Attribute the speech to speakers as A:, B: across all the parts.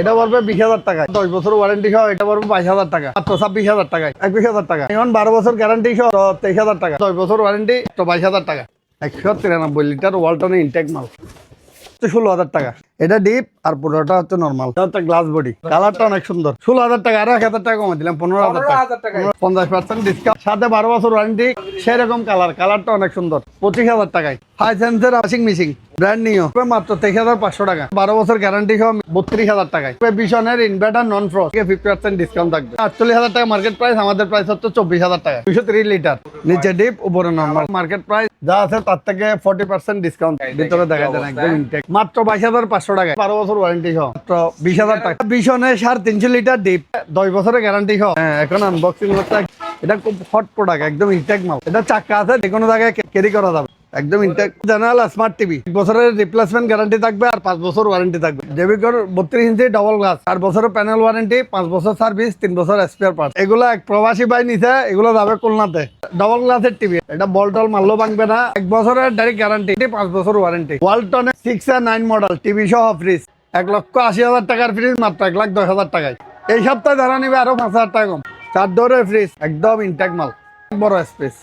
A: এটা পড়বে 20,000 টাকায়। 10 বছর ওয়ারেন্টি সহ এটা পড়বে 22,000 টাকা, মাত্র 26,000 টাকায়। 21,000 টাকা। এখন 12 বছর গ্যারান্টি সহ 23,000 টাকা। 10 বছর ওয়ারেন্টি তো 22,000 টাকা। 193 লিটার ওয়ালটনের ইনটেক মাল 16,000 টাকা। এটা ডিপ আর পুরোটা হচ্ছে নর্মাল, এটা গ্লাস বডি, কালারটা অনেক সুন্দর। 16,000 টাকা, আরো 1,000 টাকা কমে দিলাম, 15,000 টাকা। 50% ডিসকাউন্ট, সাথে 12 বছর ওয়ারেন্টি, সেরকম কালারটা অনেক সুন্দর। 25,000 টাকায়। হাইসেন্সের ওয়াশিং মেশিন ব্র্যান্ড নিউ মাত্র 23,500 টাকা। 12 বছর গ্যারান্টি সহ 32,000 টাকায়। বিশনের ইনভার্টার নন ফ্রস্ট 50% ডিসকাউন্ট থাকবে। 48,000 টাকা মার্কেট প্রাইস, আমাদের প্রাইস হচ্ছে 24,000 টাকা। 230 লিটার, নিচে ডিপ উপরে নর্মাল। মার্কেট প্রাইস যা আছে তার থেকে 40% ডিসকাউন্ট। ভিতরে দেখা যায় একদম ইনটেক, মাত্র 22,500 টাকা। 12 বছর ওয়ারেন্টি সহ মাত্র 20,000 টাকা। বিশনের 350 লিটার ডিপ, 10 বছরের গ্যারান্টি সহ। এখন আনবক্সিং হচ্ছে। এটা খুব হট প্রোডাক্ট, একদম ইনটেক মাল। এটা চাকা আছে, যে কোনো জায়গায় ক্যারি করা যাবে, একদম ইনটেক। জেনারেল স্মার্ট টিভি, 1 বছরের রিপ্লেসমেন্ট গ্যারান্টি থাকবে আর 5 বছর ওয়ারেন্টি থাকবে। জেবিকর 32 ইঞ্চি ডবল গ্লাস, 8 বছরের প্যানেল ওয়ারেন্টি, 5 বছর সার্ভিস, 3 বছর স্পেয়ার পার্টস। এগুলো এক প্রবাসী ভাই নিছে, এগুলো যাবে খুলনাতে। ডবল গ্লাসের টিভি, এটা বলটল মারলেও ভাঙবে না। 1 বছরের ডাইরেক্ট গ্যারান্টি, 5 বছর ওয়ারেন্টি। ওয়ালটনের 6 আর 9 মডেল টিভি সহ ফ্রিজ, 1,80,000 টাকার ফ্রিজ মাত্র 1,10,000 টাকায়। এই সপ্তাহে যারা নিবে আরো 5,000 টাকা কম। 4 ডোরের ফ্রিজ, একদম ইনটেক মাল, বড় স্পেস,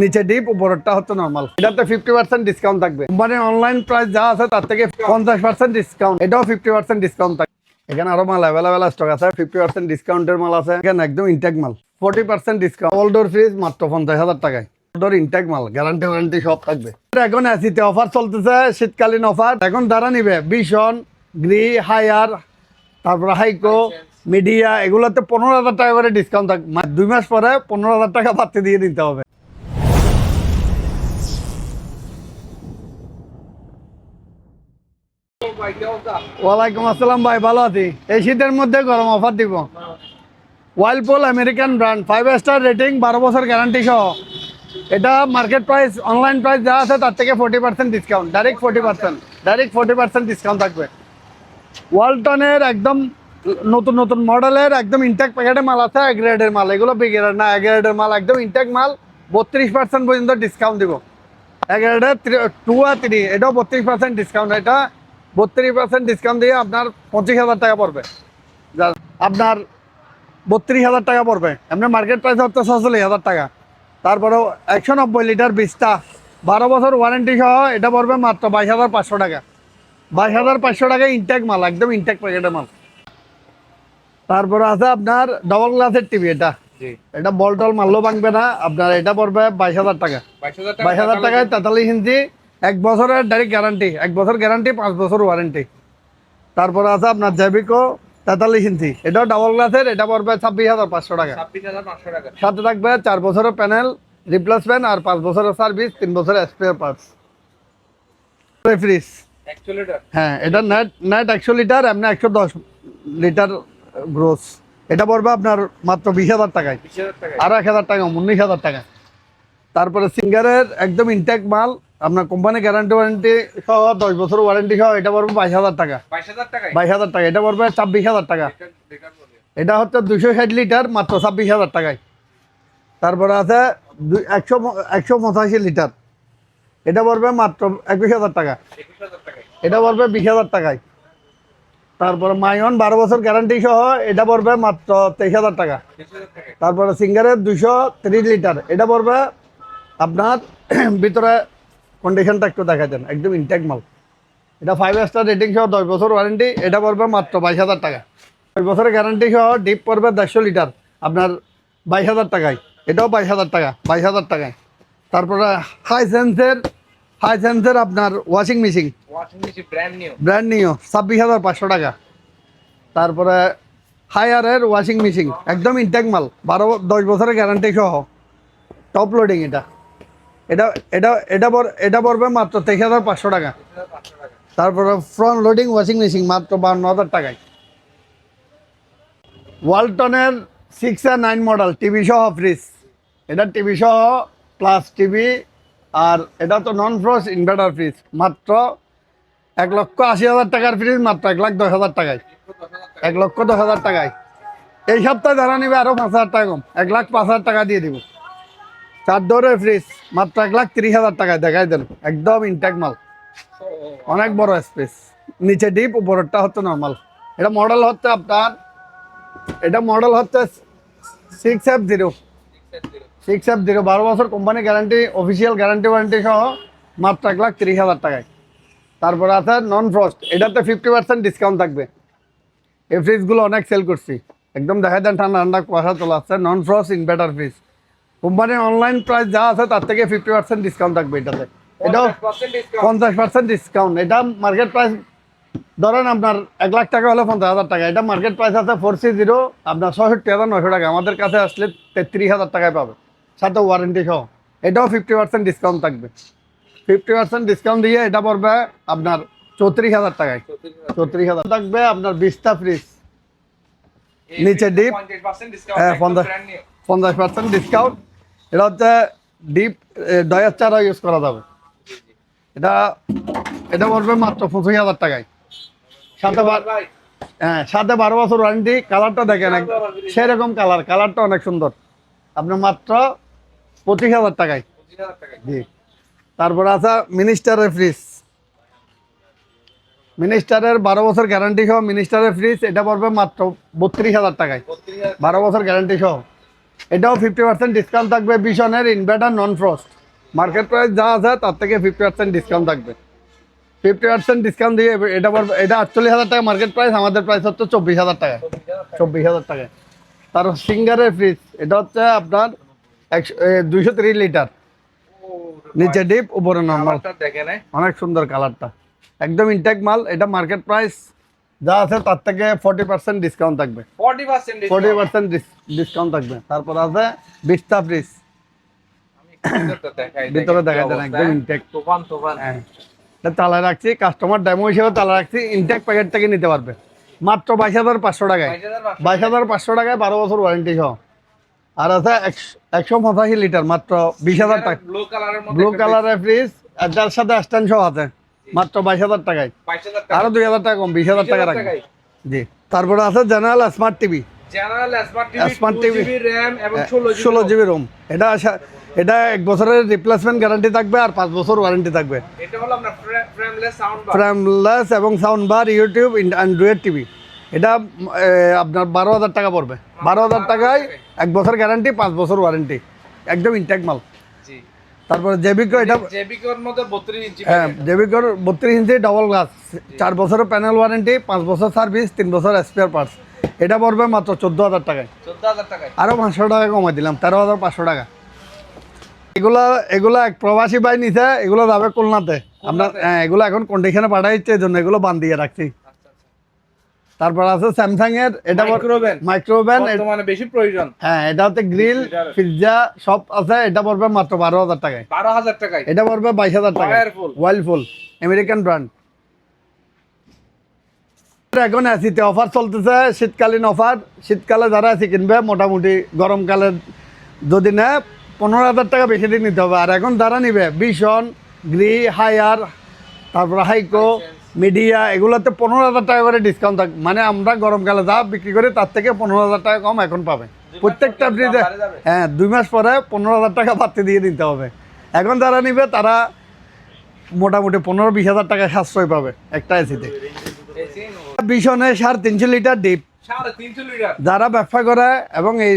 A: নিচে ডিপ উপরটা হচ্ছে নরমাল। এটাতে 50% ডিসকাউন্ট থাকবে। মানে অনলাইন প্রাইস যা আছে তার থেকে 50% ডিসকাউন্ট, এটাও 50% ডিসকাউন্ট থাকবে। এখানে আরো মাল অ্যাভেলেবেল স্টক আছে, 50% ডিসকাউন্টের মাল আছে এখানে, একদম ইনটেক মাল। 40% ডিসকাউন্ট। ওল্ডোর ফ্রিজ মাত্র 50,000 টাকায়। ওল্ডোর ইনটেক মাল, গ্যারান্টি ওয়ারেন্টি সব থাকবে। এখন এসিতে অফার চলতেছে, শীতকালীন অফার। এখন যারা নিবে ভিশন, গ্রি, হায়ার, তারপরে হাইকো, মিডিয়া, এগুলোতে 15,000 টাকা করে ডিসকাউন্ট থাকবে। 2 মাস পরে 15,000 টাকা বাড়তি দিয়ে দিতে হবে। ওয়ালাইকুম আসসালাম ভাই, ভালো আছি। এই শীতের মধ্যে গরম অফার দিব। ওয়াইলপুল আমেরিকান ব্র্যান্ড, 5 স্টার রেটিং, 12 বছর গ্যারান্টি সহ। এটা মার্কেট প্রাইস, অনলাইন প্রাইস যা আছে তার থেকে 40% ডিসকাউন্ট, ডাইরেক্ট 40% ডিসকাউন্ট থাকবে। ওয়ালটনের একদম নতুন মডেলের একদম ইনটেক প্যাকেটের মাল আছে, এ গ্রেডের মাল। এগুলো বি গ্রেড না, এ গ্রেডের মাল, একদম ইনটেক মাল। 32% পর্যন্ত ডিসকাউন্ট দিব। এ গ্রেডের 2 আর 3, এটাও 32% ডিসকাউন্ট। এটা 32% ডিসকাউন্ট দিয়ে আপনার 25,000 টাকা পড়বে। আপনার 32,000 টাকা পড়বে। এমনি মার্কেট প্রাইস হচ্ছে 46,000 টাকা। তারপরেও 190 লিটার 20টা, 12 বছর ওয়ারেন্টি সহ এটা পড়বে মাত্র 22,500 টাকা। 22,500 টাকা ইনটেক মাল, একদম ইনটেক প্যাকেটের মাল। তারপরে আছে আপনার ডবল গ্লাসের টিভি, এটা বলটল মারলেও ভাঙবে না আপনার। এটা পড়বে 22,000 টাকা। 22,000 টাকায় 43 ইঞ্চি, 1 বছরের ডাইরেক্ট গ্যারান্টি, 1 বছর গ্যারান্টি, 5 বছর ওয়ারেন্টি। তারপরে আছে আপনার জেবিকো 43 ইঞ্চি, এটাও ডাবল গ্লাসের, এটা পড়বে 26,500 টাকা। সাথে থাকবে 4 বছরের প্যানেল রিপ্লেসমেন্ট আর 5 বছরের সার্ভিস, 3 বছরের স্পেয়ার পার্টস। ফ্রিজ, হ্যাঁ, এটা নেট 100 লিটার, এমনি 110 লিটার গ্রোস। এটা পড়বে আপনার মাত্র 20,000 টাকায়, আরো 1,000 টাকা, 19,000 টাকা। তারপরে সিঙ্গারের একদম ইনটেক মাল, আপনার কোম্পানি গ্যারান্টি ওয়ারেন্টি সহ 10 বছর ওয়ারেন্টি সহ, এটা পড়বে 22,000 টাকা। 22,000 টাকা, এটা পড়বে 26,000 টাকা। এটা হচ্ছে 260 লিটার, মাত্র 26,000 টাকায়। তারপরে আছে 185 লিটার, এটা পড়বে মাত্র 21,000 টাকা। এটা পড়বে 20,000 টাকায়। তারপরে মাইন 12 বছর গ্যারান্টি সহ, এটা পড়বে মাত্র 23,000 টাকা। তারপরে সিঙ্গারের 230 লিটার, এটা পড়বে আপনার ভিতরে কন্ডিশনটা একটু দেখা দেন, একদম ইনটেক মাল। এটা 5 স্টার রেটিং সহ 10 বছর ওয়ারেন্টি, এটা পড়বে মাত্র 22,000 টাকা। 10 বছরের গ্যারান্টি সহ ডিপ পড়বে 150 লিটার, আপনার 22,000 টাকায়। এটাও 22,000 টাকা, 22,000 টাকায়। তারপরে হাইসেন্সের আপনার ওয়াশিং মেশিন ব্র্যান্ড নিউ 26,500 টাকা। তারপরে হায়ারের ওয়াশিং মেশিন, একদম ইনটেক মাল, 10 বছরের গ্যারান্টি সহ, টপ লোডিং। এটা পড়বে মাত্র 23,500 টাকা। তারপরে ফ্রন্ট লোডিং ওয়াশিং মেশিন মাত্র 52,000 টাকায়। ওয়ালটনের 6 আর 9 মডেল টিভি সহ ফ্রিজ, এটা টিভি সহ প্লাস টিভি, আর এটা তো নন ফ্রস্ট ইনভার্টার ফ্রিজ, মাত্র 1,80,000 টাকার ফ্রিজ মাত্র 1,10,000 টাকায়। 1,10,000 টাকায়। এই সপ্তাহে যারা নিবে আরো 5,000 টাকা কম, 1,05,000 টাকা দিয়ে দিব। 4 ডোরের ফ্রিজ মাত্র 1,30,000 টাকায়, দেখাই দেন, একদম ইনটেক মাল, অনেক বড় স্পেস, নিচে ডিপ উপরটা হচ্ছে নর্মাল। এটা মডেল হচ্ছে আপনার, এটা মডেল হচ্ছে 6F0, 12 বছর company guarantee, official guarantee warranty সহ মাত্র 1,30,000 টাকায়। তারপর আছে নন ফ্রস্ট, এটাতে 50% ডিসকাউন্ট থাকবে। এই ফ্রিজগুলো অনেক সেল করছি, একদম দেখা দেন ঠান্ডা ঠান্ডা কুয়াশা চলে আসছে। নন ফ্রস্ট ইনভার্টার ফ্রিজ, কোম্পানির অনলাইন প্রাইস যা আছে তার থেকে 50% ডিসকাউন্ট থাকবে এটাতে। এটাও 50% ডিসকাউন্ট। এটা মার্কেট প্রাইস ধরেন আপনার 1 লাখ টাকা হলে 50,000 টাকা, এটা মার্কেট প্রাইস আছে 4C0 আপনার 66,900 টাকা। আমাদের কাছে আসলে 33,000 টাকায় পাবে, সাথে ওয়ারেন্টি সহ। এটাও 50% ডিসকাউন্ট থাকবে। 50% ডিসকাউন্ট দিয়ে এটা পড়বে আপনার 34,000 টাকায়। 34,000 থাকবে আপনার বিস্তা ফ্রিজ, নিচে ডিপ, হ্যাঁ 50% ডিসকাউন্ট। এটা হচ্ছে ডিপ ডয়ার চারা ইউজ করা যাবে। এটা এটা পড়বে মাত্র 25,000 টাকায়, সাথে হ্যাঁ সাথে 12 বছর ওয়ারেন্টি। কালারটা দেখেন সেরকম কালার, কালারটা অনেক সুন্দর। আপনার মাত্র 25,000 টাকায়। জি। তারপর আছে মিনিস্টারের ফ্রিজ, মিনিস্টারের 12 বছর গ্যারান্টি সহ মিনিস্টারের ফ্রিজ, এটা পড়বে মাত্র 32,000 টাকায়, 12 বছর গ্যারান্টি সহ। এটাও 50% ডিসকাউন্ট থাকবে। বিশনের inverter non frost, market price যা আছে তার থেকে 50% ডিসকাউন্ট থাকবে। 50% ডিসকাউন্ট দিয়ে এটা পড়বে, এটা 48,000 টাকা মার্কেট প্রাইস, আমাদের প্রাইস হচ্ছে 24,000 টাকা, 24,000 টাকায়। তার সিঙ্গারের ফ্রিজ, এটা হচ্ছে আপনার 230 লিটার, নিচে ডিপ উপরে নর্মাল, অনেক সুন্দর কালারটা, একদম ইনটেক মাল। এটা মার্কেট প্রাইস যা আছে তার থেকে 40% ডিসকাউন্ট থাকবে, 40% ডিসকাউন্ট থাকবে। তারপর আছে বিস্তা ফ্রিজ, ভিতরে দেখা যায় একদম ইনটেক, এটা তালা রাখছি, কাস্টমার ডেমো হিসেবে তালা রাখছি, ইনটেক প্যাকেট থেকে নিতে পারবে মাত্র 22,500 টাকায়। 22,500 টাকায় 12 বছর ওয়ারেন্টি সহ। আর আছে 185 লিটার, মাত্র 20,000 টাকা, ব্লু কালারের ফ্রিজ, আর যার সাথে স্ট্যান্ড সহ আছে, মাত্র 22,000 টাকায়। আরো 2,000 টাকা কম, 20,000 টাকা রাখবে। জি। তারপরে আছে general smart TV, smart TV 16 GB ROM. এটা 1 বছরের রিপ্লেসমেন্ট গ্যারান্টি থাকবে আর 5 বছর ওয়ারেন্টি থাকবে। ফ্রেমলেস এবং sound bar, YouTube, Android TV. এটা আপনার 12,000 টাকা পড়বে। 12,000 টাকায় 1 বছর গ্যারান্টি, 5 বছর ওয়ারেন্টি, একদম ইনটেক মাল। তারপরে জেবিকো, এটা
B: জেবিকোর মধ্যে 32 ইঞ্চি,
A: হ্যাঁ জেবিকোর 32 ইঞ্চি ডাবল গ্লাস, 4 বছরের প্যানেল ওয়ারেন্টি, 5 বছর সার্ভিস, 3 বছর স্পেয়ার পার্টস। এটা পড়বে মাত্র 14,000 টাকায়।
B: 14,000 টাকায়
A: আরো 500 টাকা কমাই দিলাম, 13,500 টাকা। এগুলা এক প্রবাসী ভাই নিছে, এগুলো যাবে খুলনাতে। আপনার হ্যাঁ এগুলো এখন কন্ডিশনে পাঠাইছে, এই জন্য এগুলো বান দিয়ে রাখছি। তারপর আছে স্যামসাং এর, এটা মাইক্রোওভেন,
B: মানে বেশি প্রয়োজন।
A: হ্যাঁ এটা হচ্ছে গ্রিল, পিৎজা সব আছে। এটা পড়বে মাত্র 12,000 টাকায়।
B: 12,000 টাকায়।
A: এটা পড়বে 22,000 টাকায়। ওয়াইলফুল আমেরিকান ব্র্যান্ড। এখন এসিতে অফার চলতেছে, শীতকালীন অফার। শীতকালে যারা এসি কিনবে মোটামুটি গরমকালে যদি নেয় 15,000 টাকা বেশি দিয়ে নিতে হবে। আর এখন যারা নিবে ভীষণ, গ্রি, হায়ার, তারপর হাইকো, মিডিয়া, এগুলোতে 15,000 টাকা করে ডিসকাউন্ট থাকবে। মানে আমরা গরমকালে যা বিক্রি করি তার থেকে 15,000 টাকা কম এখন পাবে প্রত্যেকটা ফ্রিজে। হ্যাঁ 2 মাস পরে 15,000 টাকা বাড়তি দিয়ে দিতে হবে। এখন যারা নিবে তারা মোটামুটি 15-20,000 টাকা সাশ্রয় পাবে একটা এসিতে। ভীষণে 350 লিটার ডিপ,
B: 350 লিটার
A: যারা ব্যবসা করে এবং এই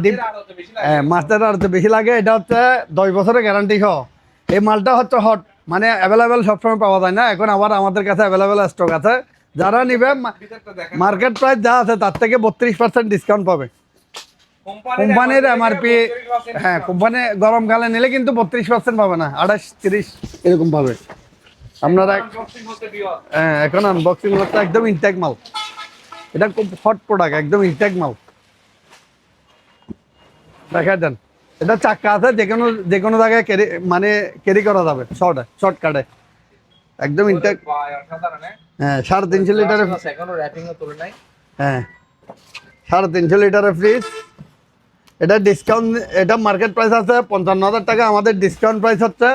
A: ডিপ মাছটা আরো বেশি লাগে। এটা হচ্ছে 10 বছরের গ্যারান্টি সহ। এই মালটা হচ্ছে হট, মানে অ্যাভেলেবেল সবসময় পাওয়া যায় না, এখন আবার আমাদের কাছে অ্যাভেলেবেল স্টক আছে। যারা নিবে মার্কেট প্রাইস যা আছে তার থেকে 32% ডিসকাউন্ট পাবে। কোম্পানির এমআরপি, হ্যাঁ কোম্পানি গরমকালে নিলে কিন্তু 32% পাবে না, 28-30 এরকম পাবে। আপনারা হ্যাঁ এখন আনবক্সিং হচ্ছে, একদম ইনটেক মাল। এটা খুব হট প্রোডাক্ট, একদম ইনটেক মাল। দেখা দেন এটা চাক্কা আছে, যে কোনো জায়গায় ক্যারি করা যাবে, শর্টকাটে, একদম ইনটেক। হ্যাঁ 350 লিটারের, হ্যাঁ 350 লিটারের ফ্রিজ। এটা ডিসকাউন্ট, এটা মার্কেট প্রাইস আছে 55,000 টাকা, আমাদের ডিসকাউন্ট প্রাইস হচ্ছে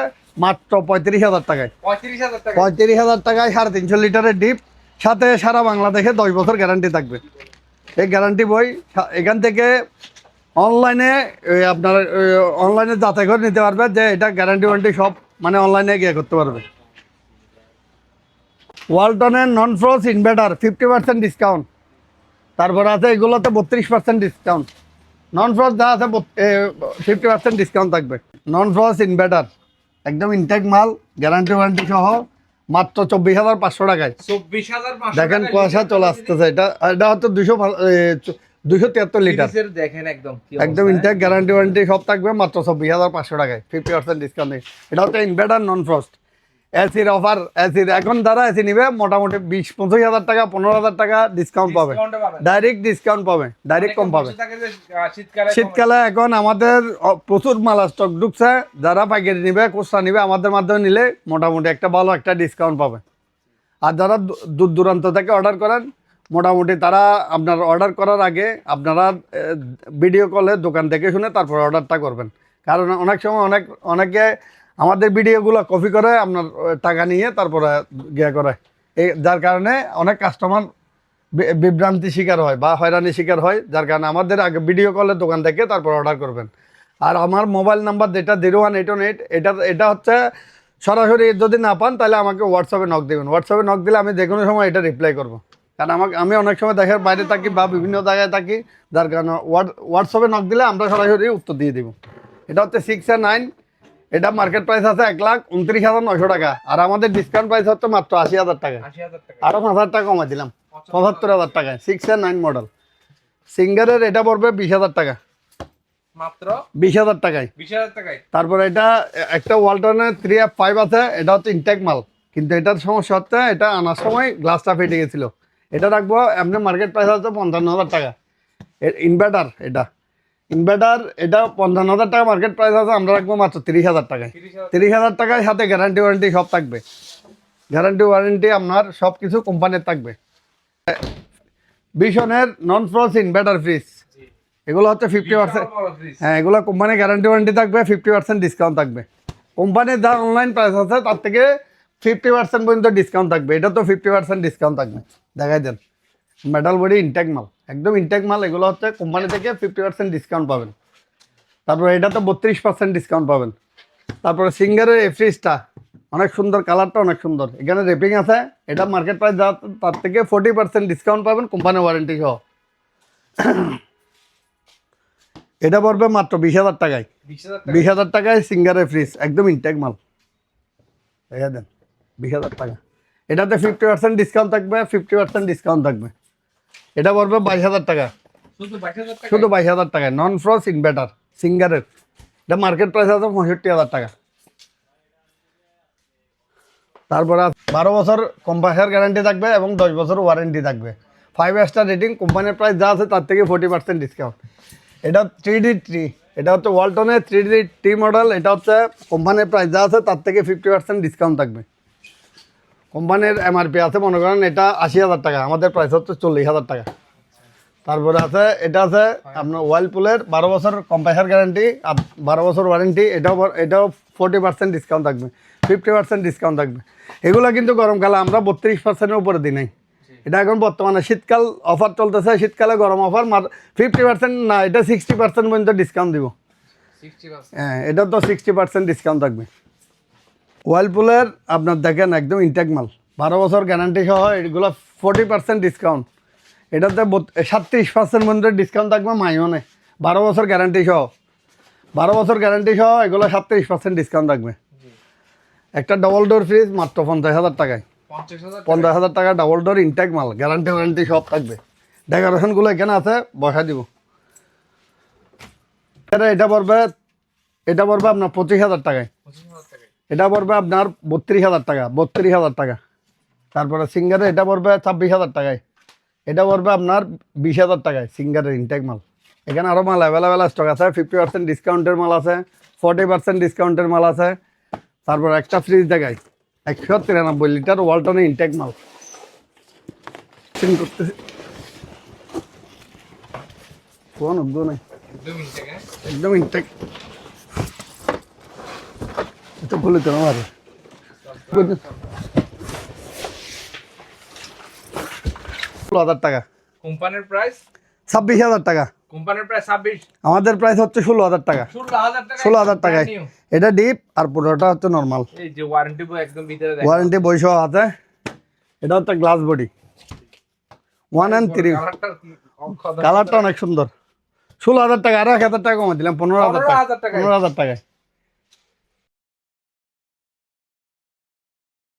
A: মাত্র 35,000 টাকায়। 35,000 টাকায় 350 লিটারের ডিপ, সাথে সারা বাংলাদেশে 10 বছর গ্যারান্টি থাকবে। এই গ্যারান্টি বই এখান থেকে অনলাইনে আপনার অনলাইনে যাচাই করে নিতে পারবে যে এটা গ্যারান্টি ওয়ারেন্টি সব, মানে অনলাইনে গিয়ে করতে পারবে। ওয়ালটনের নন ফ্রস্ট ইনভার্টার 50% ডিসকাউন্ট, তারপরে আছে এগুলোতে 32% ডিসকাউন্ট। নন ফ্রস্ট যা আছে 50% ডিসকাউন্ট থাকবে। নন ফ্রস্ট ইনভার্টার একদম ইনটেক মাল, গ্যারান্টি ওয়ারেন্টি সহ মাত্র 24,500 টাকায়।
B: 24,500
A: দেখেন কুয়াশা চলে আসতেছে। এটা হচ্ছে 273 লিটার।
B: দেখেন একদম কি
A: একদম ইনটেক গ্যারান্টি ওয়ারেন্টি সব থাকবে মাত্র 24,500 টাকায় 50% ডিসকাউন্ট। এটা হচ্ছে ইনভার্টার নন ফ্রস্ট। এসির অফার, এসির এখন যারা এসি নিবে মোটামুটি 20-25 হাজার টাকা, 15,000 টাকা ডিসকাউন্ট পাবে, ডাইরেক্ট ডিসকাউন্ট পাবে, ডাইরেক্ট কম পাবে। শীতকালে এখন আমাদের প্রচুর মাল স্টক ঢুকছে। যারা পাইকারি নিবে, খুচরা নিবে, আমাদের মাধ্যমে নিলে মোটামুটি একটা ভালো একটা ডিসকাউন্ট পাবে। আর যারা দূর দূরান্ত থেকে অর্ডার করেন, মোটামুটি তারা আপনার অর্ডার করার আগে আপনারা ভিডিও কলে দোকান থেকে শুনে তারপর অর্ডারটা করবেন। কারণ অনেক সময় অনেকে আমাদের ভিডিওগুলো কপি করে আপনার টাকা নিয়ে তারপরে ইয়ে করে, যার কারণে অনেক কাস্টমার বিভ্রান্তি শিকার হয় বা হয়রানি শিকার হয়। যার কারণে আমাদের আগে ভিডিও কলে দোকান থেকে তারপর অর্ডার করবেন। আর আমার মোবাইল নাম্বার যেটা 0181, এটা হচ্ছে সরাসরি যদি না পান তাহলে আমাকে হোয়াটসঅ্যাপে নক দেবেন। হোয়াটসঅ্যাপে নক দিলে আমি যে কোনো সময় এটা রিপ্লাই করবো। কারণ আমি অনেক সময় দেখার বাইরে থাকি বা বিভিন্ন জায়গায় থাকি, যার কারণে হোয়াটসঅ্যাপে নক দিলে আমরা সরাসরি উত্তর দিয়ে দিব। এটা হচ্ছে 6 আর 9। এটা মার্কেট প্রাইস আছে 1,29,900 টাকা। আর আমাদের ডিসকাউন্ট প্রাইস হচ্ছে মাত্র 80,000 টাকা। আরো 5,000 টাকা কমাই দিলাম, 75,000 টাকায় 6 আর 9 মডেল। সিঙ্গারের এটা পড়বে 20,000 টাকা,
B: মাত্র
A: 20,000 টাকায়।
B: 20,000 টাকায়।
A: তারপরে এটা একটা ওয়ালটনের 3F5 আছে, এটা হচ্ছে ইনটেক মাল, কিন্তু এটার সমস্যা হচ্ছে এটা আনার সময় গ্লাসটা ফেটে গেছিল। এটা রাখবো এমনি মার্কেট প্রাইস হচ্ছে 55,000 টাকা। ইনভার্টার এটা 55,000 টাকা মার্কেট প্রাইস আছে, আমরা রাখবো মাত্র 30,000 টাকায়। 30,000 টাকায় সাথে গ্যারান্টি ওয়ারেন্টি সব থাকবে। গ্যারান্টি ওয়ারেন্টি আপনার সব কিছু কোম্পানির থাকবে। বিশনের নন ফ্রস্ট ইনভার্টার ফ্রিজ, এগুলো হচ্ছে 50%। হ্যাঁ, এগুলো কোম্পানি গ্যারান্টি ওয়ারেন্টি থাকবে, 50% ডিসকাউন্ট থাকবে। কোম্পানির যা অনলাইন প্রাইস আছে তার থেকে 50% পর্যন্ত ডিসকাউন্ট থাকবে। এটা তো 50% ডিসকাউন্ট থাকবে। দেখাই দেন, মেটাল বডি ইনটেক মাল, একদম ইনটেক মাল। এগুলো হচ্ছে কোম্পানি থেকে 50% ডিসকাউন্ট পাবেন। তারপরে এটাতে 32% ডিসকাউন্ট পাবেন। তারপরে সিঙ্গারের এই ফ্রিজটা অনেক সুন্দর, কালারটা অনেক সুন্দর, এখানে রেপিং আছে। এটা মার্কেট প্রাইস যা তার থেকে 40% ডিসকাউন্ট পাবেন কোম্পানি ওয়ারেন্টি সহ। এটা পড়বে মাত্র 20,000 টাকায়। 20,000 টাকায় সিঙ্গারের ফ্রিজ, একদম ইনটেক মাল। দেখা দেন 20,000 টাকা। এটাতে 50% ডিসকাউন্ট থাকবে, 50% ডিসকাউন্ট থাকবে। এটা পড়বে 22,000 টাকা, শুধু 22,000 টাকায়। নন ফ্রস্ট ইনভার্টার সিঙ্গারের, এটা মার্কেট প্রাইস আছে 65,000 টাকা। তারপরে 12 বছর কম্প্রেসার গ্যারান্টি থাকবে এবং 10 বছর ওয়ারেন্টি থাকবে। 5 স্টার রেটিং, কোম্পানির প্রাইস যা আছে তার থেকে 40% ডিসকাউন্ট। এটা 3D3, এটা হচ্ছে ওয়ালটনের 3D3 মডেল। এটা হচ্ছে কোম্পানির প্রাইস যা আছে তার থেকে 50% ডিসকাউন্ট থাকবে। কোম্পানির MRP আছে মনে করেন এটা 80,000 টাকা, আমাদের প্রাইস হচ্ছে 40,000 টাকা। তারপরে আছে এটা আছে আপনার ওয়ার্লপুলের 12 বছর কম্প্রেসার গ্যারান্টি আর 12 বছর ওয়ারেন্টি। এটাও 40% ডিসকাউন্ট থাকবে, 50% ডিসকাউন্ট থাকবে। এগুলো কিন্তু গরমকালে আমরা 32%-এর উপরে দিই নাই। এটা এখন বর্তমানে শীতকাল অফার চলতেছে, শীতকালে গরম অফার 50% না, এটা 60% পর্যন্ত ডিসকাউন্ট দিব। হ্যাঁ, এটা তো 60% ডিসকাউন্ট থাকবে। ওয়ার্লপুলের আপনার দেখেন একদম ইনটেক মাল, 12 বছর গ্যারান্টি সহ, এগুলো 40% ডিসকাউন্ট। এটাতে 37% পর্যন্ত ডিসকাউন্ট থাকবে মাইনে, 12 বছর গ্যারান্টি সহ। 12 বছর গ্যারান্টি সহ এগুলো 37% ডিসকাউন্ট থাকবে। একটা ডবল ডোর ফ্রিজ মাত্র 50,000 টাকায়। 50,000 টাকা ডাবল ডোর ইনটেক মাল, গ্যারান্টি ওয়ারেন্টি সব থাকবে। ডেকোরেশনগুলো এখানে আছে, বসা দিব। এটা পড়বে আপনার 25,000 টাকায়। এটা পড়বে আপনার 32,000 টাকা, 32,000 টাকা। তারপরে সিঙ্গারের এটা পড়বে 26,000 টাকায়। এটা পড়বে আপনার 20,000 টাকায় সিঙ্গারের ইনটেক মাল। এখানে আরও মাল অ্যাভেলেবেল স্টক আছে, 50% ডিসকাউন্টের মাল আছে, 40% ডিসকাউন্টের মাল আছে। তারপর একটা ফ্রিজ দেখায় 193 লিটার ওয়ালটনের ইনটেক মাল। ফোন উদ্যোগ নেই, একদম ইনটেক। এটা বলে তো আমার 16,000 টাকা
B: কোম্পানির প্রাইস,
A: 26,000 টাকা।
B: কোম্পানির প্রাইস 26,
A: আমাদের প্রাইস হচ্ছে 16,000 টাকা। 16,000 টাকায়। এটা ডিপ আর পুরোটা হচ্ছে নর্মাল।
B: এই যে ওয়ারেন্টি বই একদম ভিতরে দেখেন,
A: ওয়ারেন্টি বই সহ আছে। এটা হচ্ছে গ্লাস বডি 1 and 3, কালারটা অনেক সুন্দর। 16,000 টাকা, আরো 1,000 টাকা কমে দিলাম, 15,000 টাকা।
B: 15,000 টাকায়।
A: 15,000 টাকায়